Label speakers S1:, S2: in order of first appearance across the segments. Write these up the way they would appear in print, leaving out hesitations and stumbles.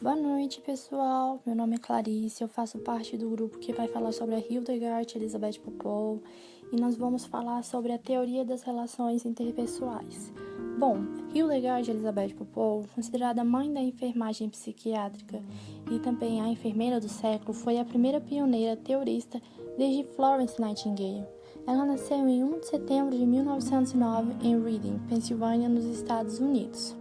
S1: Boa noite, pessoal. Meu nome é Clarice, eu faço parte do grupo que vai falar sobre a Hildegard Elisabeth Popov e nós vamos falar sobre a teoria das relações interpessoais. Bom, Hildegard Elisabeth Popov, considerada a mãe da enfermagem psiquiátrica e também a enfermeira do século, foi a primeira pioneira teorista desde Florence Nightingale. Ela nasceu em 1 de setembro de 1909 em Reading, Pensilvânia, nos Estados Unidos.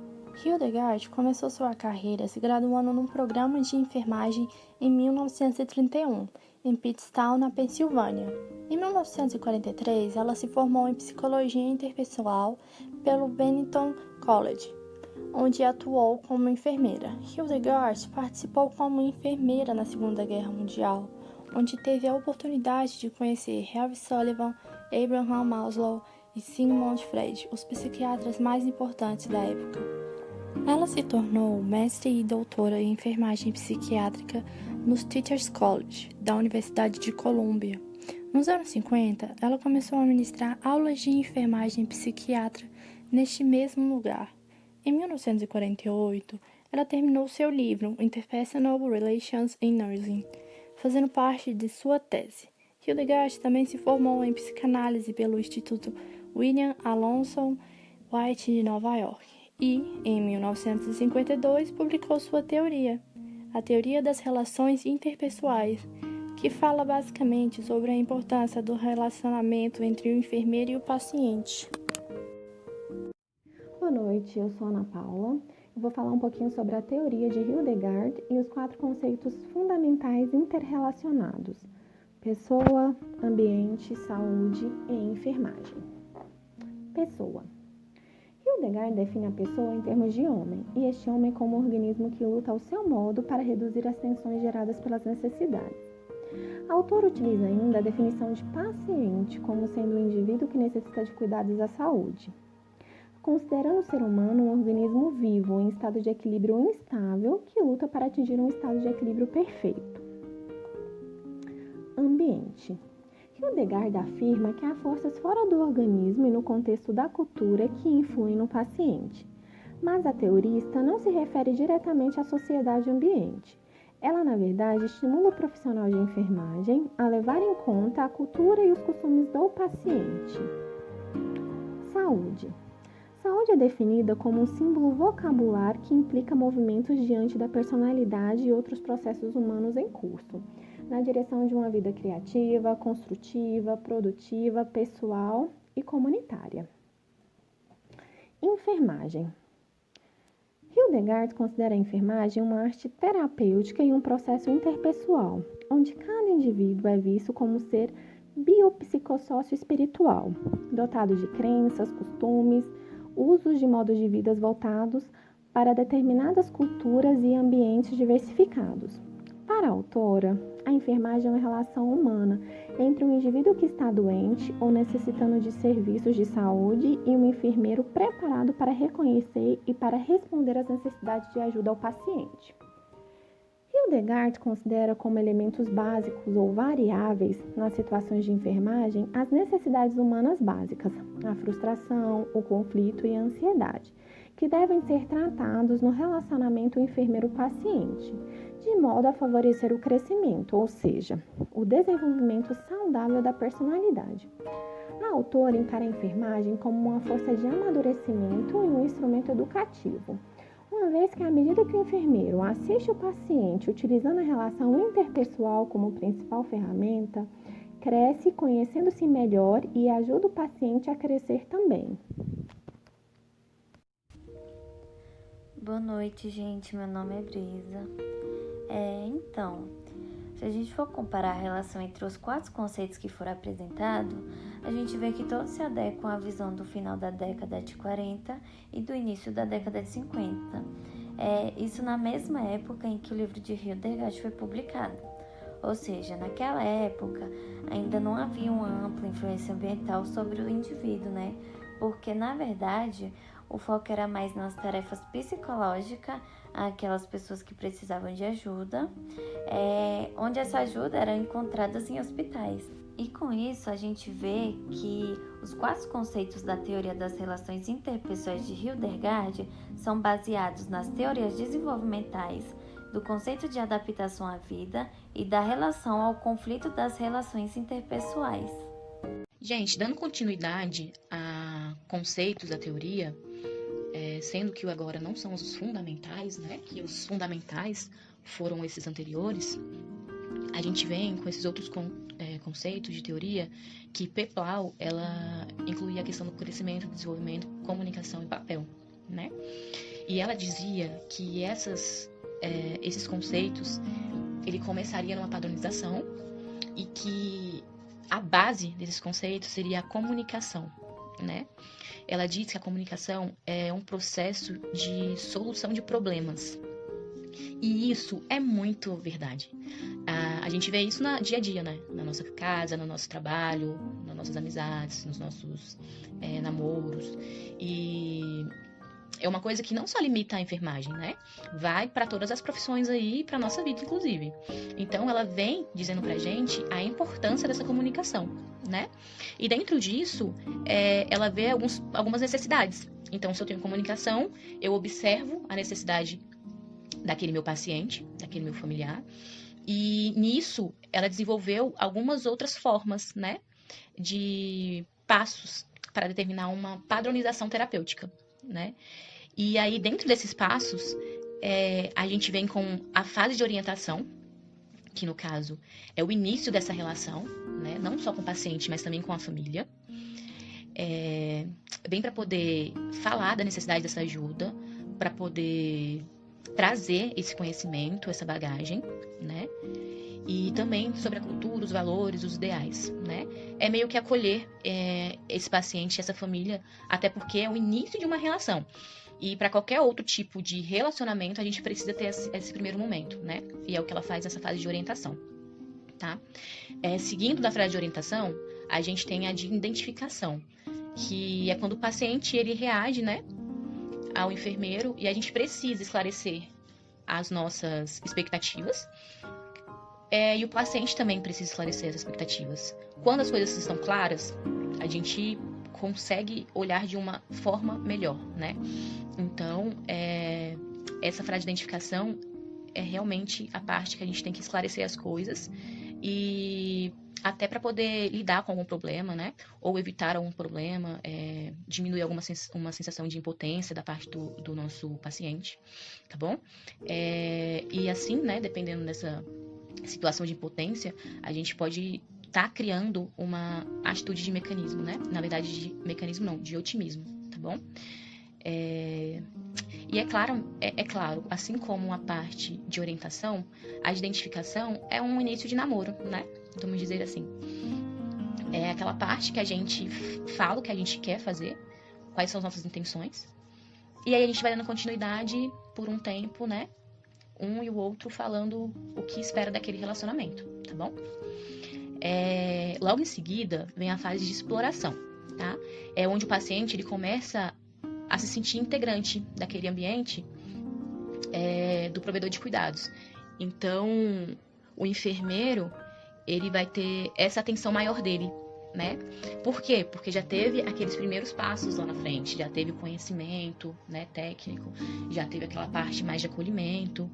S1: Hildegard começou sua carreira se graduando num programa de enfermagem em 1931, em Pittstown, na Pensilvânia. Em 1943, ela se formou em psicologia interpessoal pelo Bennington College, onde atuou como enfermeira. Hildegard participou como enfermeira na Segunda Guerra Mundial, onde teve a oportunidade de conhecer Harry Sullivan, Abraham Maslow e Sigmund Freud, os psiquiatras mais importantes da época. Ela se tornou mestre e doutora em enfermagem psiquiátrica no Teachers College, da Universidade de Colômbia. Nos anos 50, ela começou a ministrar aulas de enfermagem psiquiátrica neste mesmo lugar. Em 1948, ela terminou seu livro Interpersonal Relations in Nursing, fazendo parte de sua tese. Hildegard também se formou em psicanálise pelo Instituto William Alonso White de Nova York e, em 1952, publicou sua teoria, a Teoria das Relações Interpessoais, que fala basicamente sobre a importância do relacionamento entre o enfermeiro e o paciente.
S2: Boa noite, eu sou Ana Paula. Eu vou falar um pouquinho sobre a teoria de Hildegard e os 4 conceitos fundamentais interrelacionados: pessoa, ambiente, saúde e enfermagem. Pessoa. Hildegard define a pessoa em termos de homem, e este homem como um organismo que luta ao seu modo para reduzir as tensões geradas pelas necessidades. A autora utiliza ainda a definição de paciente como sendo o indivíduo que necessita de cuidados à saúde, considerando o ser humano um organismo vivo em estado de equilíbrio instável que luta para atingir um estado de equilíbrio perfeito. Ambiente. Hildegard afirma que há forças fora do organismo e no contexto da cultura que influem no paciente, mas a teorista não se refere diretamente à sociedade ambiente. Ela, na verdade, estimula o profissional de enfermagem a levar em conta a cultura e os costumes do paciente. Saúde. Saúde é definida como um símbolo vocabular que implica movimentos diante da personalidade e outros processos humanos em curso, na direção de uma vida criativa, construtiva, produtiva, pessoal e comunitária. Enfermagem. Hildegard considera a enfermagem uma arte terapêutica e um processo interpessoal, onde cada indivíduo é visto como ser biopsicossócio-espiritual, dotado de crenças, costumes, usos de modos de vida voltados para determinadas culturas e ambientes diversificados. Para a autora, a enfermagem é uma relação humana entre um indivíduo que está doente ou necessitando de serviços de saúde e um enfermeiro preparado para reconhecer e para responder às necessidades de ajuda ao paciente. Hildegard considera como elementos básicos ou variáveis nas situações de enfermagem as necessidades humanas básicas, a frustração, o conflito e a ansiedade, que devem ser tratados no relacionamento enfermeiro-paciente, de modo a favorecer o crescimento, ou seja, o desenvolvimento saudável da personalidade. A autora encara a enfermagem como uma força de amadurecimento e um instrumento educativo, uma vez que, à medida que o enfermeiro assiste o paciente utilizando a relação interpessoal como principal ferramenta, cresce conhecendo-se melhor e ajuda o paciente a crescer também.
S3: Boa noite, gente. Meu nome é Brisa. Se a gente for comparar a relação entre os 4 conceitos que foram apresentados, a gente vê que todos se adequam à visão do final da década de 40 e do início da década de 50. Isso na mesma época em que o livro de Hildegard foi publicado. Ou seja, naquela época ainda não havia uma ampla influência ambiental sobre o indivíduo, né? Porque, na verdade, o foco era mais nas tarefas psicológicas, aquelas pessoas que precisavam de ajuda, onde essa ajuda era encontrada em hospitais. E com isso a gente vê que os 4 conceitos da teoria das relações interpessoais de Hildegard são baseados nas teorias desenvolvimentais, do conceito de adaptação à vida e da relação ao conflito das relações interpessoais.
S4: Gente, dando continuidade a conceitos da teoria, sendo que agora não são os fundamentais, né? Que os fundamentais foram esses anteriores, a gente vem com esses outros conceitos de teoria que Peplau, ela incluía a questão do crescimento, desenvolvimento, comunicação e papel, né? E ela dizia que esses conceitos, ele começaria numa padronização e que a base desses conceitos seria a comunicação, né? Ela diz que a comunicação é um processo de solução de problemas. E isso é muito verdade. A gente vê isso no dia a dia, né? Na nossa casa, no nosso trabalho, nas nossas amizades, nos nossos namoros. E é uma coisa que não só limita a enfermagem, né? Vai para todas as profissões aí, para nossa vida, inclusive. Então, ela vem dizendo pra gente a importância dessa comunicação, né? E dentro disso, ela vê algumas necessidades. Então, se eu tenho comunicação, eu observo a necessidade daquele meu paciente, daquele meu familiar. E nisso, ela desenvolveu algumas outras formas, né? De passos para determinar uma padronização terapêutica, né? E aí, dentro desses passos, a gente vem com a fase de orientação, que no caso é o início dessa relação, né? Não só com o paciente, mas também com a família. Vem para poder falar da necessidade dessa ajuda, para poder trazer esse conhecimento, essa bagagem, né? E também sobre a cultura, os valores, os ideais, né? É meio que acolher esse paciente, essa família, até porque é o início de uma relação. E para qualquer outro tipo de relacionamento, a gente precisa ter esse primeiro momento, né? E é o que ela faz nessa fase de orientação, tá? Seguindo da fase de orientação, a gente tem a de identificação, que é quando o paciente, ele reage, né, ao enfermeiro, e a gente precisa esclarecer as nossas expectativas. E o paciente também precisa esclarecer as expectativas. Quando as coisas estão claras, a gente consegue olhar de uma forma melhor, né? Então, essa fase de identificação é realmente a parte que a gente tem que esclarecer as coisas e até para poder lidar com algum problema, né? Ou evitar algum problema, diminuir uma sensação de impotência da parte do nosso paciente, tá bom? E assim, né, dependendo dessa situação de impotência, a gente pode estar criando uma atitude de mecanismo, né? Na verdade, de mecanismo não, de otimismo, tá bom? E é claro, assim como a parte de orientação, a identificação é um início de namoro, né? Vamos dizer assim. É aquela parte que a gente fala o que a gente quer fazer, quais são as nossas intenções, e aí a gente vai dando continuidade por um tempo, né? Um e o outro falando o que espera daquele relacionamento, tá bom? Logo em seguida, vem a fase de exploração, tá? É onde o paciente, ele começa a se sentir integrante daquele ambiente do provedor de cuidados. Então, o enfermeiro, ele vai ter essa atenção maior dele, né? Por quê? Porque já teve aqueles primeiros passos lá na frente, já teve o conhecimento, né, técnico, já teve aquela parte mais de acolhimento.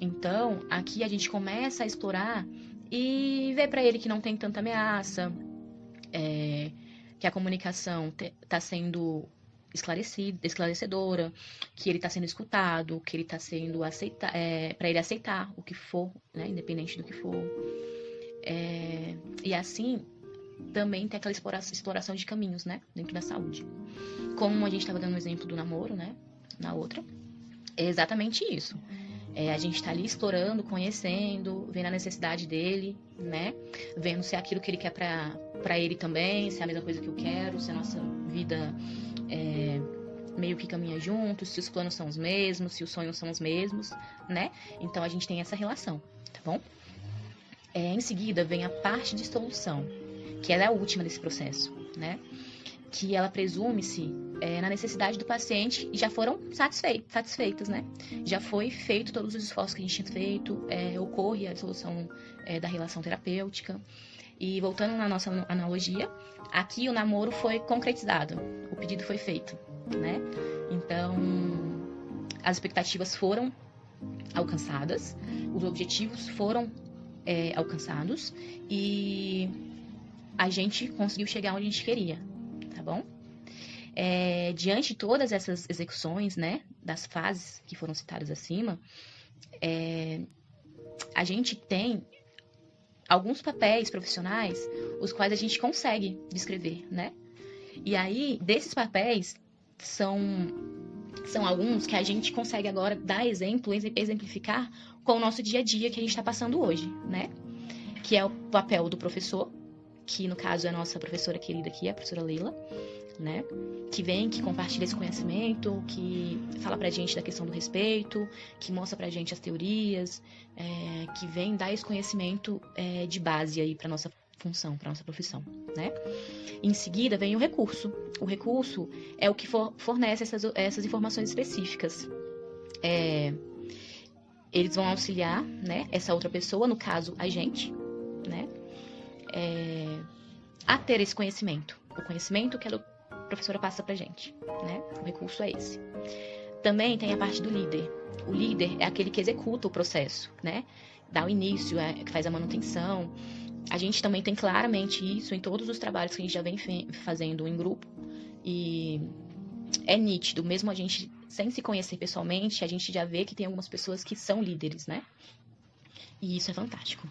S4: Então, aqui a gente começa a explorar e ver para ele que não tem tanta ameaça, que a comunicação está sendo esclarecedora, que ele está sendo escutado, que ele está sendo para ele aceitar o que for, né, independente do que for. E assim, também tem aquela exploração de caminhos, né, dentro da saúde. Como a gente estava dando um exemplo do namoro, né, na outra, é exatamente isso. A gente está ali explorando, conhecendo, vendo a necessidade dele, né, vendo se é aquilo que ele quer para ele também, se é a mesma coisa que eu quero, se a nossa vida meio que caminha juntos, se os planos são os mesmos, se os sonhos são os mesmos, né? Então a gente tem essa relação, tá bom? Em seguida vem a parte de solução, que ela é a última desse processo, né? Que ela presume-se na necessidade do paciente e já foram satisfeitas, né? Já foi feito todos os esforços que a gente tinha feito, ocorre a solução da relação terapêutica. E voltando na nossa analogia, aqui o namoro foi concretizado, o pedido foi feito, né? Então, as expectativas foram alcançadas, os objetivos foram alcançados e a gente conseguiu chegar onde a gente queria, tá bom? Diante de todas essas execuções, né, das fases que foram citadas acima, a gente tem alguns papéis profissionais os quais a gente consegue descrever, né? E aí, desses papéis, são alguns que a gente consegue agora dar exemplo, exemplificar com o nosso dia a dia que a gente está passando hoje, né? Que é o papel do professor, que no caso é a nossa professora querida aqui, a professora Leila, né? Que vem, que compartilha esse conhecimento, que fala pra gente da questão do respeito, que mostra pra gente as teorias, que vem dar esse conhecimento de base aí pra nossa função, pra nossa profissão, né? Em seguida vem o recurso. O recurso é o que fornece essas informações específicas. Eles vão auxiliar, né, essa outra pessoa, no caso, a gente, né, a ter esse conhecimento. O conhecimento que a professora passa pra gente, né? O recurso é esse. Também tem a parte do líder. O líder é aquele que executa o processo, né? Dá o início, que faz a manutenção. A gente também tem claramente isso em todos os trabalhos que a gente já vem fazendo em grupo. E é nítido, mesmo a gente sem se conhecer pessoalmente, a gente já vê que tem algumas pessoas que são líderes, né? E isso é fantástico.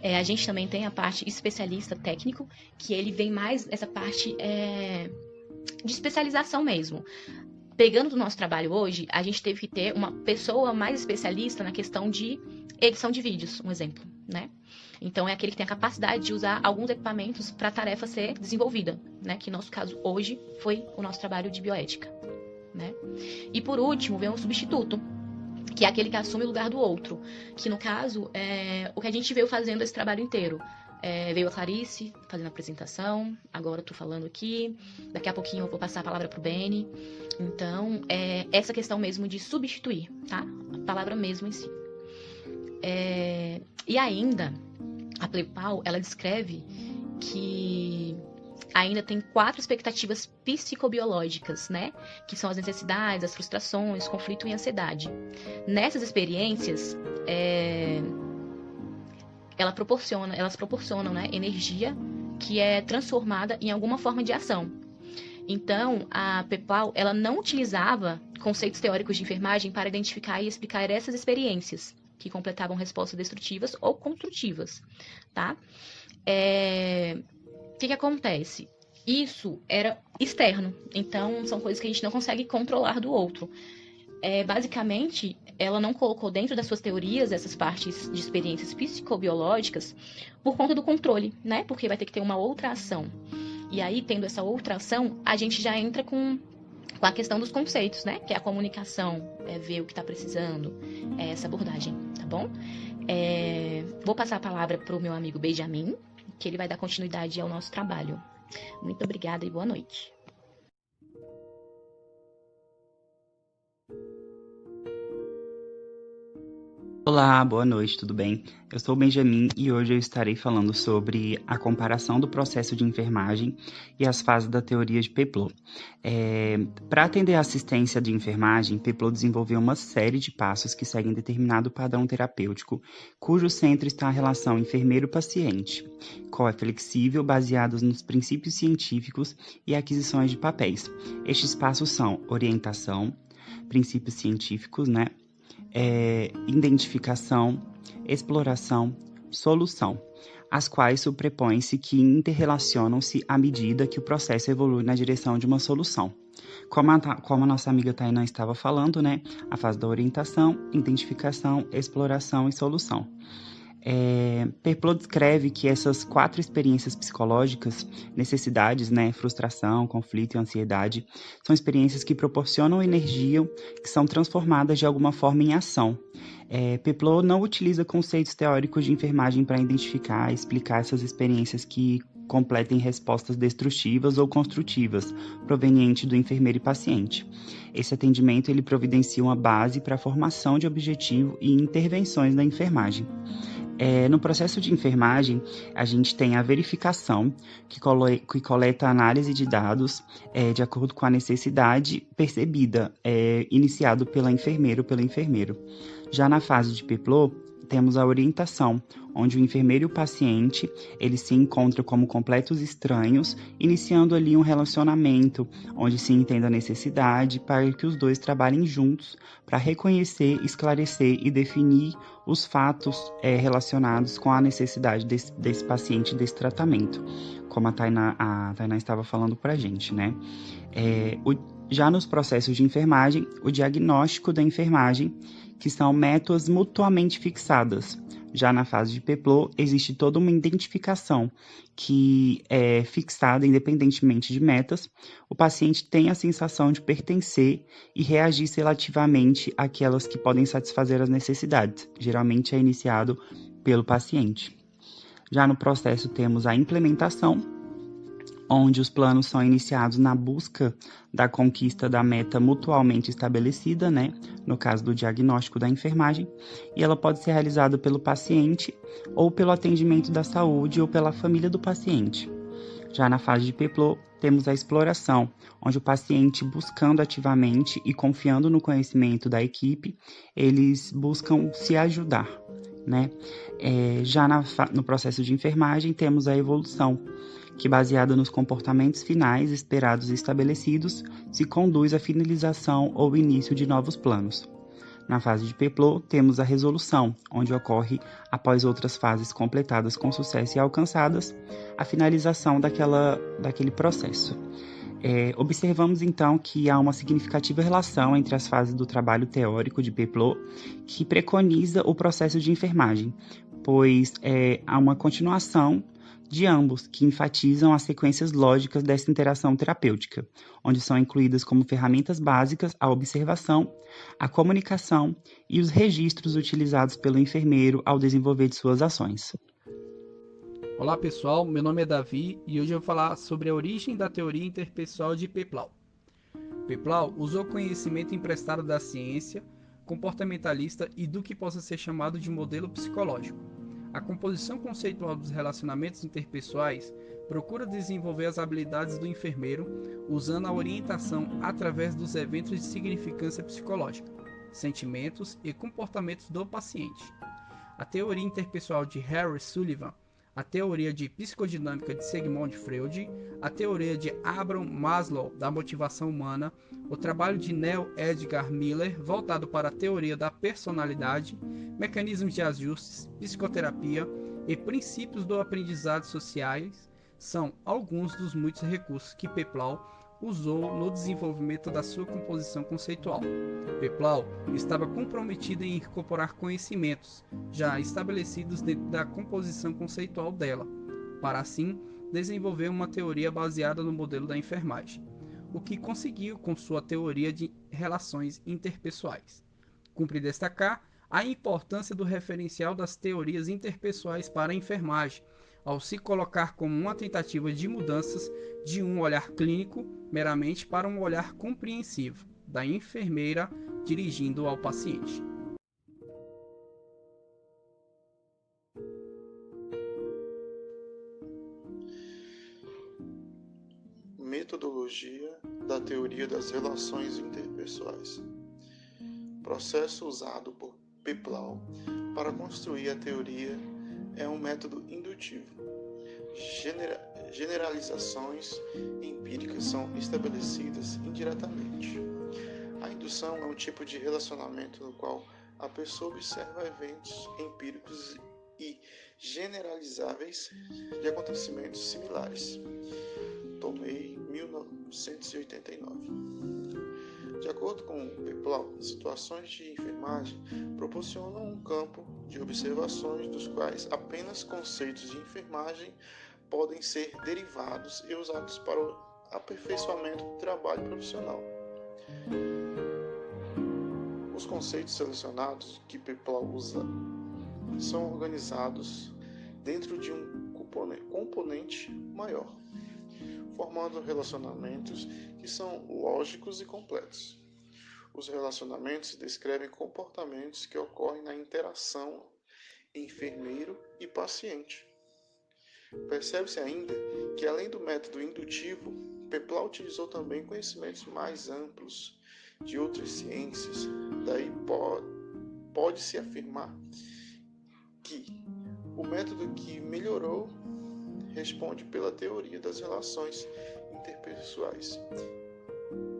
S4: A gente também tem a parte especialista técnico, que ele vem mais essa parte de especialização mesmo. Pegando do nosso trabalho hoje, a gente teve que ter uma pessoa mais especialista na questão de edição de vídeos, um exemplo, né? Então, é aquele que tem a capacidade de usar alguns equipamentos para a tarefa ser desenvolvida, né? Que no nosso caso, hoje, foi o nosso trabalho de bioética, né? E por último, vem o substituto, que é aquele que assume o lugar do outro, que no caso, o que a gente veio fazendo esse trabalho inteiro. Veio a Clarice fazendo a apresentação, agora eu tô falando aqui, daqui a pouquinho eu vou passar a palavra pro Beni. Então, essa questão mesmo de substituir, tá? A palavra mesmo em si. E ainda, a Plepal, ela descreve que ainda tem 4 expectativas psicobiológicas, né? Que são as necessidades, as frustrações, conflito e ansiedade. Nessas experiências, elas proporcionam, né, energia que é transformada em alguma forma de ação. Então, a Plepal, ela não utilizava conceitos teóricos de enfermagem para identificar e explicar essas experiências, que completavam respostas destrutivas ou construtivas, tá? O que acontece? Isso era externo, então são coisas que a gente não consegue controlar do outro. Basicamente, ela não colocou dentro das suas teorias essas partes de experiências psicobiológicas por conta do controle, né? Porque vai ter que ter uma outra ação. E aí, tendo essa outra ação, a gente já entra com a questão dos conceitos, né? Que é a comunicação, ver o que está precisando, essa abordagem, tá bom? Vou passar a palavra para o meu amigo Benjamin, que ele vai dar continuidade ao nosso trabalho. Muito obrigada e boa noite.
S5: Olá, boa noite, tudo bem? Eu sou o Benjamin e hoje eu estarei falando sobre a comparação do processo de enfermagem e as fases da teoria de Peploe. Para atender a assistência de enfermagem, Peploe desenvolveu uma série de passos que seguem determinado padrão terapêutico, cujo centro está a relação enfermeiro-paciente, qual é flexível, baseados nos princípios científicos e aquisições de papéis. Estes passos são orientação, princípios científicos, né? Identificação, exploração, solução, as quais suprepõem-se que interrelacionam-se à medida que o processo evolui na direção de uma solução. Como a nossa amiga Tainá estava falando, né? A fase da orientação, identificação, exploração e solução. Peploe descreve que essas 4 experiências psicológicas, necessidades, né, frustração, conflito e ansiedade, são experiências que proporcionam energia, que são transformadas de alguma forma em ação. Peploe não utiliza conceitos teóricos de enfermagem para identificar e explicar essas experiências que completem respostas destrutivas ou construtivas, provenientes do enfermeiro e paciente. Esse atendimento ele providencia uma base para a formação de objetivo e intervenções da enfermagem. No processo de enfermagem, a gente tem a verificação, que coleta a análise de dados de acordo com a necessidade percebida, iniciado pela enfermeira ou pelo enfermeiro. Já na fase de PEPLO, temos a orientação, onde o enfermeiro e o paciente eles se encontram como completos estranhos, iniciando ali um relacionamento, onde se entenda a necessidade para que os dois trabalhem juntos para reconhecer, esclarecer e definir os fatos relacionados com a necessidade desse paciente, desse tratamento, como a Tainá estava falando para a gente, né? Já nos processos de enfermagem, o diagnóstico da enfermagem, que são metas mutuamente fixadas. Já na fase de PEPLO, existe toda uma identificação que é fixada independentemente de metas. O paciente tem a sensação de pertencer e reagir seletivamente àquelas que podem satisfazer as necessidades. Geralmente é iniciado pelo paciente. Já no processo temos a implementação, onde os planos são iniciados na busca da conquista da meta mutualmente estabelecida, né? No caso do diagnóstico da enfermagem, e ela pode ser realizada pelo paciente ou pelo atendimento da saúde ou pela família do paciente. Já na fase de PEPLO, temos a exploração, onde o paciente, buscando ativamente e confiando no conhecimento da equipe, eles buscam se ajudar, né? Já no processo de enfermagem, temos a evolução, que, baseada nos comportamentos finais esperados e estabelecidos, se conduz à finalização ou início de novos planos. Na fase de PEPLO, temos a resolução, onde ocorre, após outras fases completadas com sucesso e alcançadas, a finalização daquele processo. Observamos, então, que há uma significativa relação entre as fases do trabalho teórico de PEPLO, que preconiza o processo de enfermagem, pois há uma continuação de ambos, que enfatizam as sequências lógicas dessa interação terapêutica, onde são incluídas como ferramentas básicas a observação, a comunicação e os registros utilizados pelo enfermeiro ao desenvolver de suas ações.
S6: Olá pessoal, meu nome é Davi e hoje eu vou falar sobre a origem da teoria interpessoal de Peplau. Peplau usou conhecimento emprestado da ciência comportamentalista e do que possa ser chamado de modelo psicológico. A composição conceitual dos relacionamentos interpessoais procura desenvolver as habilidades do enfermeiro usando a orientação através dos eventos de significância psicológica, sentimentos e comportamentos do paciente. A teoria interpessoal de Harry Sullivan, a teoria de psicodinâmica de Sigmund Freud, a teoria de Abraham Maslow da motivação humana, o trabalho de Neil Edgar Miller voltado para a teoria da personalidade, mecanismos de ajustes, psicoterapia e princípios do aprendizado sociais são alguns dos muitos recursos que Peplau usou no desenvolvimento da sua composição conceitual. Peplau estava comprometido em incorporar conhecimentos já estabelecidos dentro da composição conceitual dela, para assim desenvolver uma teoria baseada no modelo da enfermagem, o que conseguiu com sua teoria de relações interpessoais. Cumpre destacar a importância do referencial das teorias interpessoais para a enfermagem, ao se colocar como uma tentativa de mudanças de um olhar clínico meramente para um olhar compreensivo da enfermeira dirigindo ao paciente.
S7: Metodologia da teoria das relações interpessoais. Processo usado por Peplau para construir a teoria é um método indutivo. Generalizações empíricas são estabelecidas indiretamente. A indução é um tipo de relacionamento no qual a pessoa observa eventos empíricos e generalizáveis de acontecimentos similares. Tomei 1989. De acordo com Peplau, situações de enfermagem proporcionam um campo de observações dos quais apenas conceitos de enfermagem podem ser derivados e usados para o aperfeiçoamento do trabalho profissional. Os conceitos selecionados que Peplau usa são organizados dentro de um componente maior, formando relacionamentos que são lógicos e completos. Os relacionamentos descrevem comportamentos que ocorrem na interação enfermeiro e paciente. Percebe-se ainda que, além do método indutivo, Peplau utilizou também conhecimentos mais amplos de outras ciências. Daí pode-se afirmar que o método que melhorou responde pela teoria das relações interpessoais.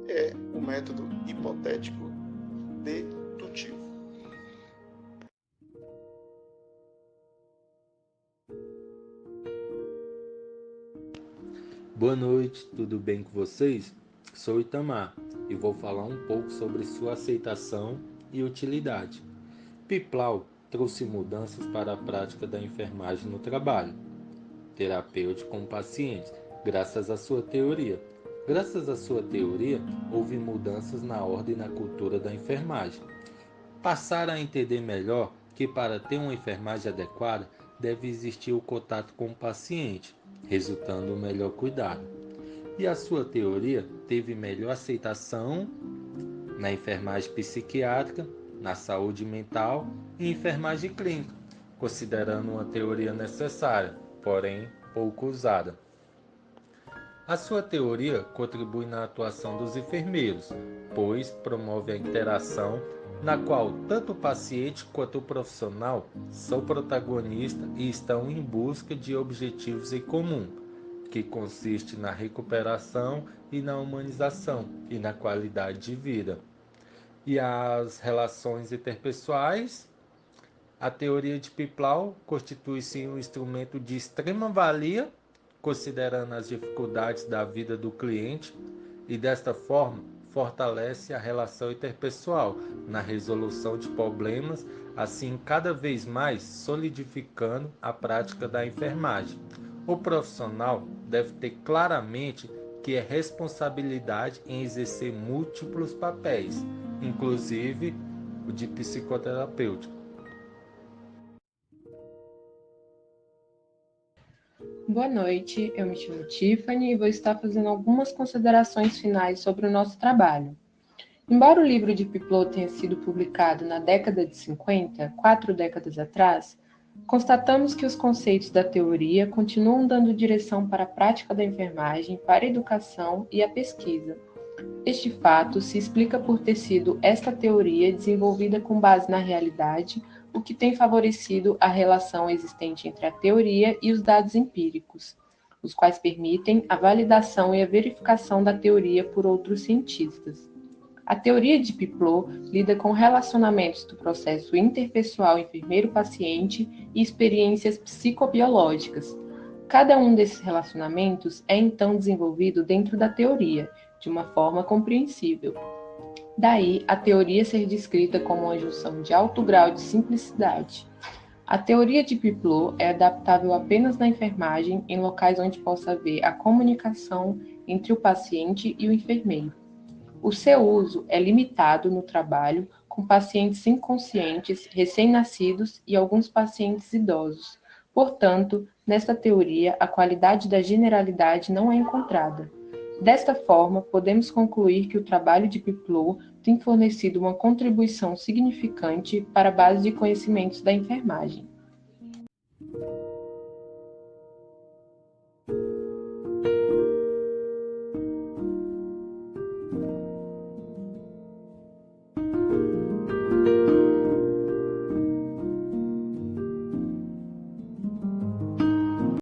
S7: É o método hipotético dedutivo.
S8: Boa noite, tudo bem com vocês? Sou Itamar e vou falar um pouco sobre sua aceitação e utilidade. Peplau trouxe mudanças para a prática da enfermagem no trabalho terapêutico com pacientes, graças à sua teoria. Graças à sua teoria, houve mudanças na ordem e na cultura da enfermagem. Passaram a entender melhor que para ter uma enfermagem adequada, deve existir o contato com o paciente, resultando no melhor cuidado. E a sua teoria teve melhor aceitação na enfermagem psiquiátrica, na saúde mental e enfermagem clínica, considerando uma teoria necessária, porém pouco usada. A sua teoria contribui na atuação dos enfermeiros, pois promove a interação na qual tanto o paciente quanto o profissional são protagonistas e estão em busca de objetivos em comum, que consiste na recuperação e na humanização e na qualidade de vida. E as relações interpessoais? A teoria de Peplau constitui-se um instrumento de extrema valia, considerando as dificuldades da vida do cliente, e desta forma fortalece a relação interpessoal na resolução de problemas, assim cada vez mais solidificando a prática da enfermagem. O profissional deve ter claramente que é responsabilidade em exercer múltiplos papéis, inclusive o de psicoterapêutico.
S9: Boa noite, eu me chamo Tiffany e vou estar fazendo algumas considerações finais sobre o nosso trabalho. Embora o livro de Peplau tenha sido publicado na década de 50, 4 décadas atrás, constatamos que os conceitos da teoria continuam dando direção para a prática da enfermagem, para a educação e a pesquisa. Este fato se explica por ter sido esta teoria desenvolvida com base na realidade, o que tem favorecido a relação existente entre a teoria e os dados empíricos, os quais permitem a validação e a verificação da teoria por outros cientistas. A teoria de Peplau lida com relacionamentos do processo interpessoal enfermeiro-paciente e experiências psicobiológicas. Cada um desses relacionamentos é então desenvolvido dentro da teoria, de uma forma compreensível. Daí, a teoria ser descrita como uma junção de alto grau de simplicidade. A teoria de Peplau é adaptável apenas na enfermagem, em locais onde possa haver a comunicação entre o paciente e o enfermeiro. O seu uso é limitado no trabalho com pacientes inconscientes, recém-nascidos e alguns pacientes idosos. Portanto, nesta teoria, a qualidade da generalidade não é encontrada. Desta forma, podemos concluir que o trabalho de Peplau tem fornecido uma contribuição significante para a base de conhecimentos da enfermagem.